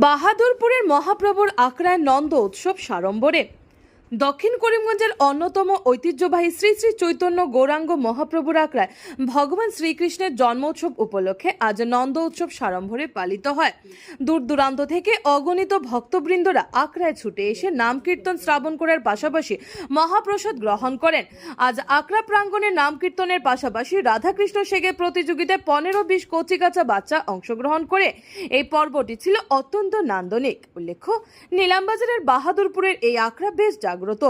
বাহাদুরপুরের মহাপ্রভুর আখড়ায় নন্দ উৎসব সাড়ম্বরে। দক্ষিণ করিমগঞ্জের অন্যতম ঐতিহ্যবাহী শ্রী শ্রী চৈতন্য গৌরাঙ্গ মহাপ্রভুর আখড়ায় ভগবান শ্রীকৃষ্ণের জন্মোৎসব উপলক্ষে আজ নন্দ উৎসব সাড়ম্বরে পালিত হয়। দূর দূরান্ত থেকে অগণিত ভক্তবৃন্দরা আখড়ায় ছুটে এসে নাম কীর্তন শ্রাবণ করার পাশাপাশি মহাপ্রসাদ গ্রহণ করেন। আজ আখড়া প্রাঙ্গণে নাম কীর্তনের পাশাপাশি রাধাকৃষ্ণ সেগে প্রতিযোগিতায় 15-20 কচিকাঁচা বাচ্চা অংশগ্রহণ করে এই পর্বটি ছিল অত্যন্ত নান্দনিক। উল্লেখ্য, নিলামবাজারের বাহাদুরপুরের এই আখড়া বেশ জাগ্রত।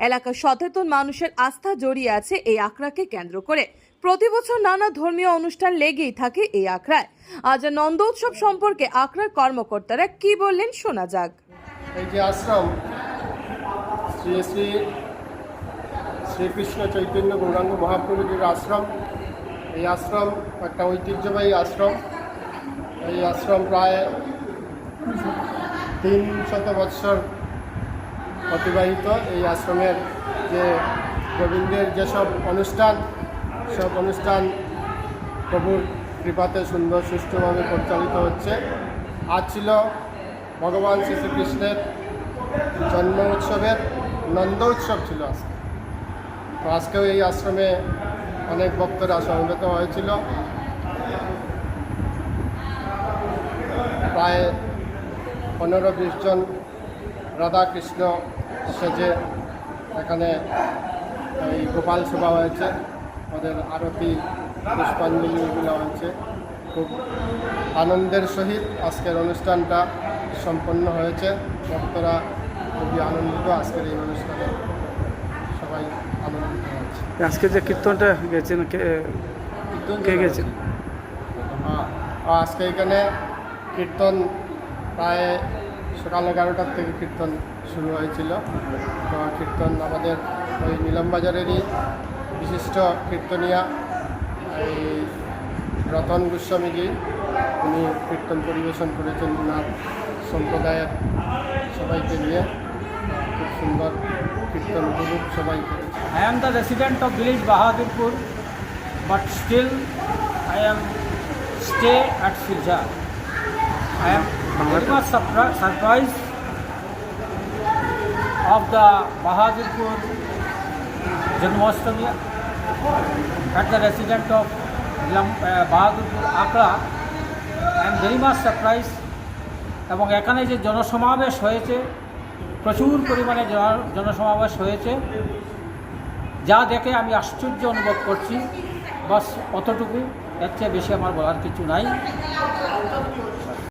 এলাকার সচেতন মানুষের আস্থা জড়িয়ে আছে এই আখড়াকে কেন্দ্র করে। প্রতি বছর নানা ধর্মীয় অনুষ্ঠান লেগেই থাকে এই আখড়ায়। আজ নন্দ উৎসব সম্পর্কে আখড়ার কর্মকর্তারা কি বললেন শোনা যাক। এই যে আশ্রম শ্রী শ্রী শ্রীকৃষ্ণ চৈতন্য গৌরাঙ্গ মহাপ্রভুজির আশ্রম, এই আশ্রম একটা ঐতিহ্যবাহী আশ্রম। এই আশ্রম প্রায় 300 বৎসর অতিবাহিত। এই আশ্রমের যে গোবিন্দের যেসব অনুষ্ঠান, সব অনুষ্ঠান প্রভুর কৃপাতে সুন্দর সুষ্ঠুভাবে পরিচালিত হচ্ছে। আজ ছিল ভগবান শ্রীকৃষ্ণের জন্ম উৎসবের নন্দ উৎসব ছিল আজকে। তো আজকেও এই আশ্রমে অনেক ভক্তরা সমবেত হয়েছিল। প্রায় 15-20 জন রাধাকৃষ্ণ সেজে এখানে এই গোপাল সভা হয়েছে, ওদের আরতি পুষ্পাঞ্জলিগুলো হয়েছে। খুব আনন্দের সহিত আজকের অনুষ্ঠানটা সম্পন্ন হয়েছে। ভক্তরা খুবই আনন্দিত আজকের এই অনুষ্ঠানে, সবাই আনন্দিত হয়েছে। আজকে যে কীর্তনটা গেছেন, কে গেছেন? আজকে এখানে কীর্তন প্রায় সকাল 11টার থেকে কীর্তন শুরু হয়েছিল। তো কীর্তন আমাদের ওই নিলামবাজারেরই বিশিষ্ট কীর্তনিয়া এই রতন গোস্বামীজি, উনি কীর্তন পরিবেশন করেছেন ওনার সম্প্রদায়ের সবাইকে নিয়ে। খুব সুন্দর কীর্তন উপভোগ সবাই করেছে। I am the resident of village Bahadurpur, but still I am stay at Silja. I am very much surprised of the Bahadurpur Janmashtami at the resident of Bahadurpur Akra. I am very much surprised এবং এখানে যে জনসমাবেশ হয়েছে, প্রচুর পরিমাণে জনসমাবেশ হয়েছে, যা দেখে আমি আশ্চর্য অনুভব করছি। বাস অতটুকু, এর চেয়ে বেশি আমার বলার কিছু নাই।